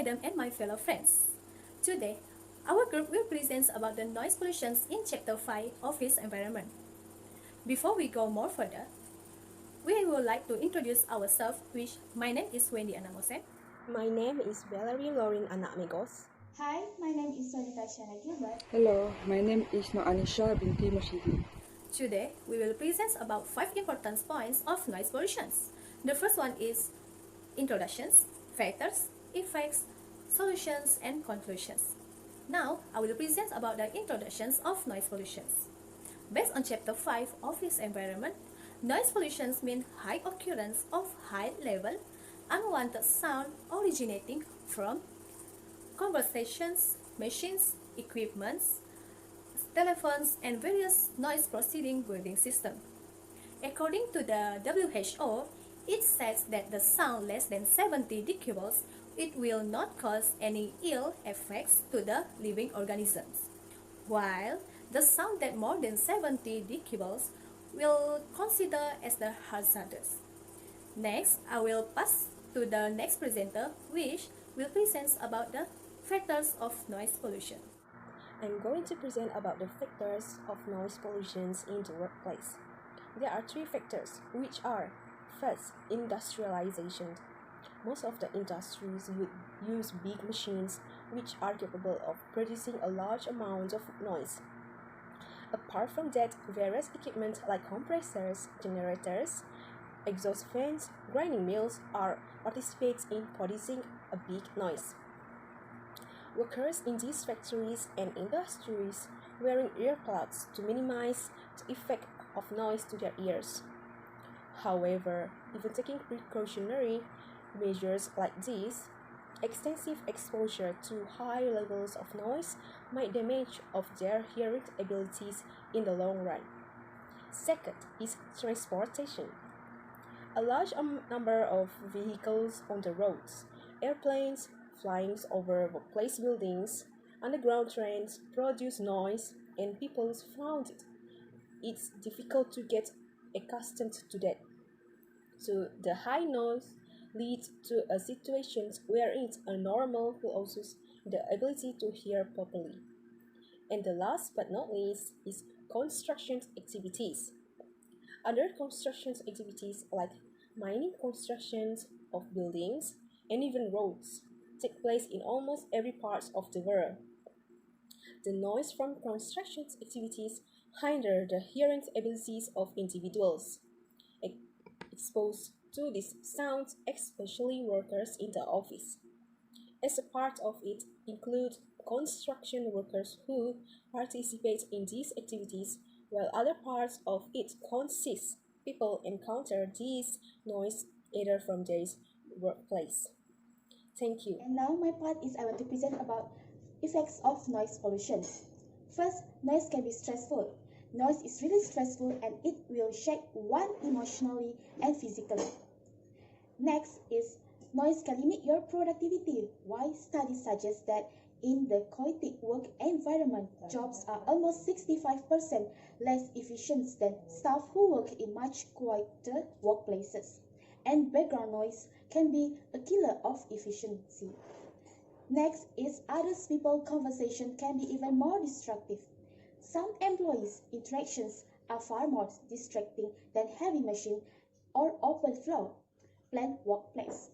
Adam and my fellow friends. Today, our group will present about the noise pollution in Chapter 5, Office Environment. Before we go more further, we would like to introduce ourselves, which my name is Wendy Anamosen. My name is Valerie Lauren Anakmegos. Hi, my name is Sonita Shana Gilbert. Hello, my name is Noanisha binti Mushidi. Today, we will present about 5 important points of noise pollution. The first one is introductions, factors, effects, solutions, and conclusions. Now, I will present about the introductions of noise pollution. Based on Chapter 5, Office Environment, noise pollution means high occurrence of high-level, unwanted sound originating from conversations, machines, equipments, telephones, and various noise-processing building systems. According to the WHO, it says that the sound less than 70 decibels, it will not cause any ill effects to the living organisms, while the sound that more than 70 decibels will consider as the hazardous. Next, I will pass to the next presenter, which will present about the factors of noise pollution. I'm going to present about the factors of noise pollution in the workplace. There are 3 factors, which are: first, industrialization. Most of the industries would use big machines which are capable of producing a large amount of noise. Apart from that, various equipment like compressors, generators, exhaust fans, grinding mills participate in producing a big noise. Workers in these factories and industries wearing earplugs to minimize the effect of noise to their ears. However, even taking precautionary measures like these, extensive exposure to high levels of noise might damage of their hearing abilities in the long run. Second is transportation. A large number of vehicles on the roads, airplanes flying over workplace buildings, underground trains produce noise, and people found it's difficult to get accustomed to that. So the high noise leads to a situation where it's a normal who loses the ability to hear properly. And the last but not least is construction activities. Other construction activities like mining constructions of buildings and even roads take place in almost every part of the world. The noise from construction activities hinder the hearing abilities of individuals exposed to these sounds, especially workers in the office. As a part of it include construction workers who participate in these activities, while other parts of it consist people encounter these noise either from their workplace. Thank you. And now my part is I want to present about effects of noise pollution. First, noise can be stressful. Noise is really stressful and it will shake one emotionally and physically. Next is noise can limit your productivity. Why studies suggest that in the chaotic work environment, jobs are almost 65% less efficient than staff who work in much quieter workplaces. And background noise can be a killer of efficiency. Next is other people's conversation can be even more destructive. Some employees' interactions are far more distracting than heavy machine or open floor plant workplace.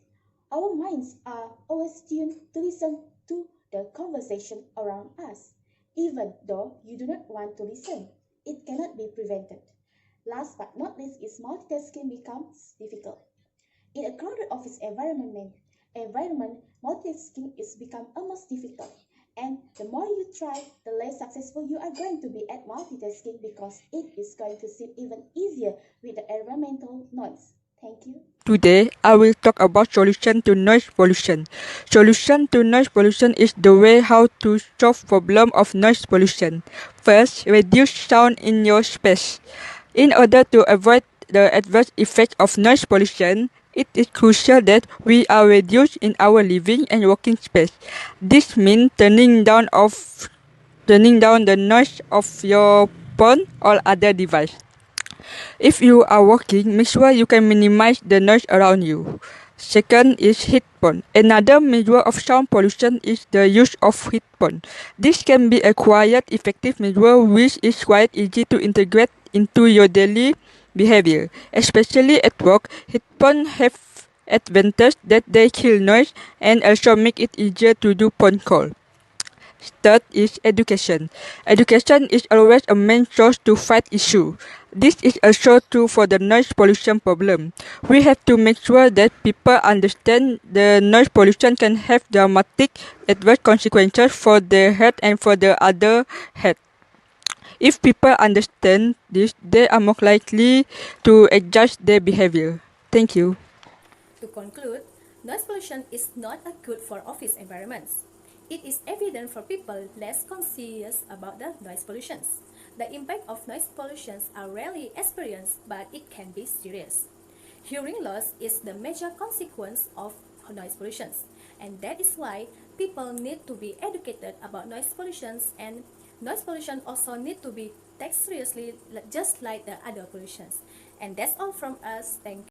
Our minds are always tuned to listen to the conversation around us. Even though you do not want to listen, it cannot be prevented. Last but not least is multitasking becomes difficult. In a crowded office environment, multitasking is become almost difficult. And the more you try, the less successful you are going to be at multitasking because it is going to seem even easier with the environmental noise. Thank you. Today, I will talk about solution to noise pollution. Solution to noise pollution is the way how to solve problem of noise pollution. First, reduce sound in your space. In order to avoid the adverse effects of noise pollution, it is crucial that we are reduced in our living and working space. This means turning down the noise of your phone or other device. If you are working, make sure you can minimize the noise around you. Second is headphone. Another measure of sound pollution is the use of headphone. This can be a quiet, effective measure which is quite easy to integrate into your daily behavior. Especially at work, headphones have advantage that they kill noise and also make it easier to do phone call. Third is education. Education is always a main source to fight issue. This is also true for the noise pollution problem. We have to make sure that people understand the noise pollution can have dramatic adverse consequences for their health and for the other health. If people understand this, they are more likely to adjust their behavior. Thank you. To conclude, noise pollution is not a good for office environments. It is evident for people less conscious about the noise pollutions. The impact of noise pollutions are rarely experienced, but it can be serious. Hearing loss is the major consequence of noise pollutions, and that is why people need to be educated about noise pollutions, and noise pollution also need to be taken seriously just like the other pollutions. And that's all from us. Thank you.